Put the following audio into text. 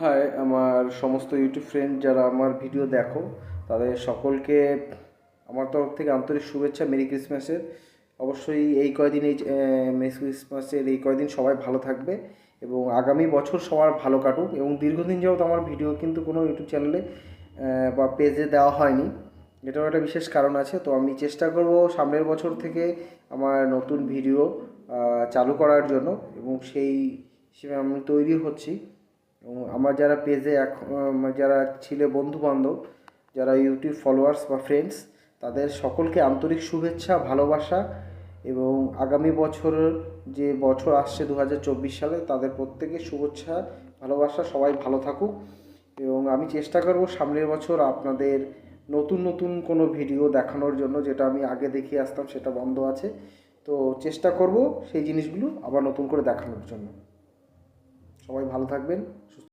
High, আমার সমস্ত YouTube friend যারা আমার ভিডিও দেখো তাদের সকলকে আমার তরফ থেকে আন্তরিক শুভেচ্ছা মেরি ক্রিসমাসের। অবশ্যই এই কয়দিন মেরি ক্রিসমাসের এই কয়দিন সবাই ভালো থাকবে এবং আগামী বছর সবার ভালো কাটুক। এবং দীর্ঘদিন যাবত আমার ভিডিও কিন্তু কোনো ইউটিউব চ্যানেলে বা পেজে দেওয়া হয়নি, এটাও একটা বিশেষ কারণ আছে। তো আমি চেষ্টা করব সামনের বছর থেকে আমার নতুন ভিডিও চালু করার জন্য, এবং সেই হিসেবে আমি তৈরি হচ্ছি। এবং আমার যারা পেজে যারা ছিলে বন্ধুবান্ধব, যারা ইউটিউব ফলোয়ার্স বা ফ্রেন্ডস, তাদের সকলকে আন্তরিক শুভেচ্ছা, ভালোবাসা। এবং আগামী বছরের যে বছর আসছে 2024 সালে, তাদের প্রত্যেকে শুভেচ্ছা, ভালোবাসা, সবাই ভালো থাকুক। এবং আমি চেষ্টা করব সামনের বছর আপনাদের নতুন নতুন কোনো ভিডিও দেখানোর জন্য, যেটা আমি আগে দেখিয়ে আসতাম সেটা বন্ধ আছে। তো চেষ্টা করব সেই জিনিসগুলো আবার নতুন করে দেখানোর জন্য। সবাই ভালো থাকবেন, সুস্থ